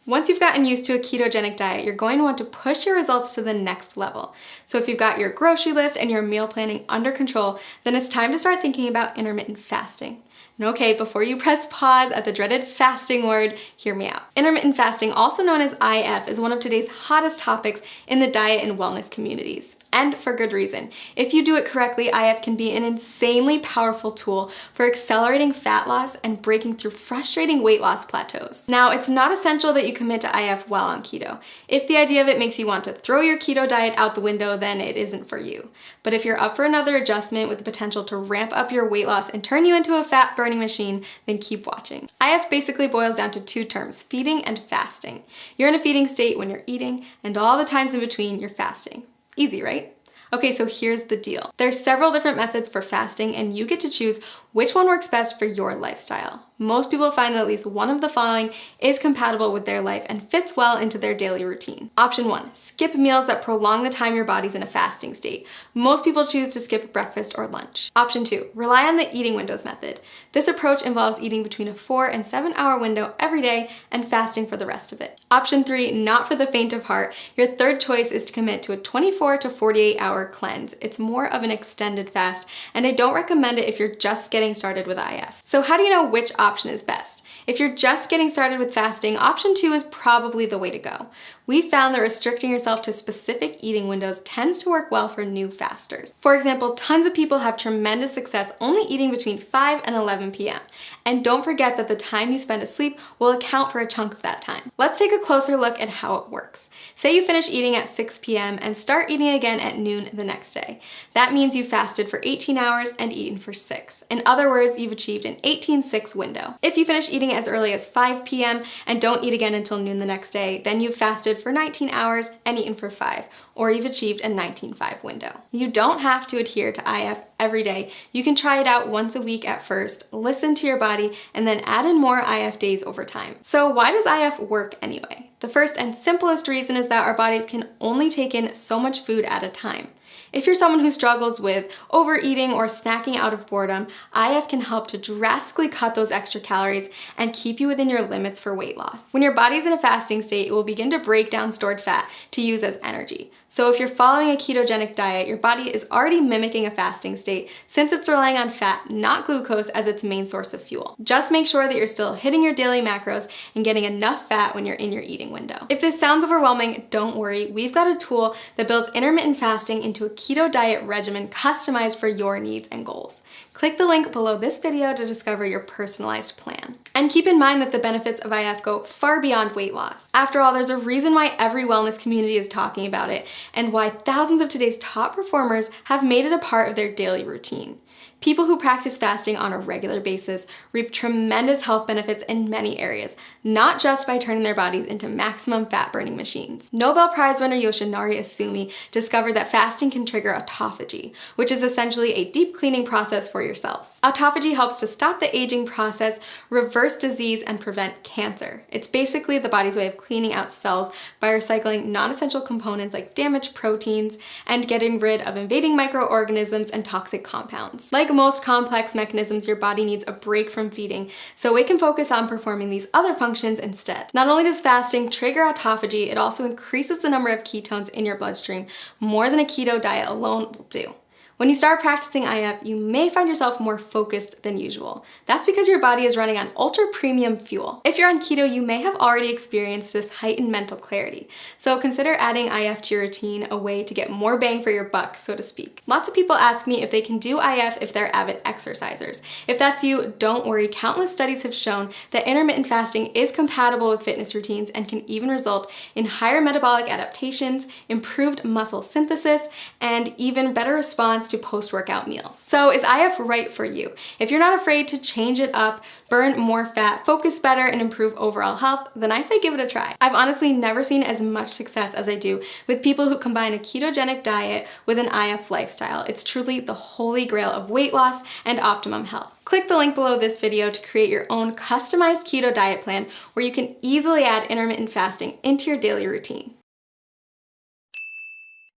Once you've gotten used to a ketogenic diet, you're going to want to push your results to the next level. So if you've got your grocery list and your meal planning under control, then it's time to start thinking about intermittent fasting. And okay, before you press pause at the dreaded fasting word, hear me out. Intermittent fasting, also known as IF, is one of today's hottest topics in the diet and wellness communities. And for good reason. If you do it correctly, IF can be an insanely powerful tool for accelerating fat loss and breaking through frustrating weight loss plateaus. Now, it's not essential that you commit to IF while on keto. If the idea of it makes you want to throw your keto diet out the window, then it isn't for you. But if you're up for another adjustment with the potential to ramp up your weight loss and turn you into a fat burning machine, then keep watching. IF basically boils down to two terms, feeding and fasting. You're in a feeding state when you're eating, and all the times in between, you're fasting. Easy, right? Okay, so here's the deal. There's several different methods for fasting, and you get to choose which one works best for your lifestyle. Most people find that at least one of the following is compatible with their life and fits well into their daily routine. Option 1, skip meals that prolong the time your body's in a fasting state. Most people choose to skip breakfast or lunch. Option 2, rely on the eating windows method. This approach involves eating between a 4 and 7 hour window every day and fasting for the rest of it. Option 3, not for the faint of heart. Your third choice is to commit to a 24 to 48 hour cleanse. It's more of an extended fast, and I don't recommend it if you're just getting started with IF. So how do you know which option is best? If you're just getting started with fasting, option 2 is probably the way to go. We found that restricting yourself to specific eating windows tends to work well for new fasters. For example, tons of people have tremendous success only eating between 5 and 11 p.m. And don't forget that the time you spend asleep will account for a chunk of that time. Let's take a closer look at how it works. Say you finish eating at 6 p.m. and start eating again at noon the next day. That means you fasted for 18 hours and eaten for 6. In other words, you've achieved an 18-6 window. If you finish eating as early as 5 p.m. and don't eat again until noon the next day, then you've fasted for 19 hours and eaten for 5, or you've achieved a 19-5 window. You don't have to adhere to IF every day. You can try it out once a week at first, listen to your body, and then add in more IF days over time. So why does IF work anyway? The first and simplest reason is that our bodies can only take in so much food at a time. If you're someone who struggles with overeating or snacking out of boredom, IF can help to drastically cut those extra calories and keep you within your limits for weight loss. When your body's in a fasting state, it will begin to break down stored fat to use as energy. So if you're following a ketogenic diet, your body is already mimicking a fasting state since it's relying on fat, not glucose, as its main source of fuel. Just make sure that you're still hitting your daily macros and getting enough fat when you're in your eating window. If this sounds overwhelming, don't worry. We've got a tool that builds intermittent fasting into a keto diet regimen customized for your needs and goals. Click the link below this video to discover your personalized plan. And keep in mind that the benefits of IF go far beyond weight loss. After all, there's a reason why every wellness community is talking about it, and why thousands of today's top performers have made it a part of their daily routine. People who practice fasting on a regular basis reap tremendous health benefits in many areas, not just by turning their bodies into maximum fat-burning machines. Nobel Prize winner Yoshinari Asumi discovered that fasting can trigger autophagy, which is essentially a deep cleaning process for your cells. Autophagy helps to stop the aging process, reverse disease, and prevent cancer. It's basically the body's way of cleaning out cells by recycling non-essential components like damaged proteins and getting rid of invading microorganisms and toxic compounds. Like most complex mechanisms, your body needs a break from feeding, so it can focus on performing these other functions instead. Not only does fasting trigger autophagy, it also increases the number of ketones in your bloodstream more than a keto diet alone will do. When you start practicing IF, you may find yourself more focused than usual. That's because your body is running on ultra premium fuel. If you're on keto, you may have already experienced this heightened mental clarity. So consider adding IF to your routine, a way to get more bang for your buck, so to speak. Lots of people ask me if they can do IF if they're avid exercisers. If that's you, don't worry. Countless studies have shown that intermittent fasting is compatible with fitness routines and can even result in higher metabolic adaptations, improved muscle synthesis, and even better response to post-workout meals. So is IF right for you? If you're not afraid to change it up, burn more fat, focus better, and improve overall health, then I say give it a try. I've honestly never seen as much success as I do with people who combine a ketogenic diet with an IF lifestyle. It's truly the holy grail of weight loss and optimum health. Click the link below this video to create your own customized keto diet plan where you can easily add intermittent fasting into your daily routine.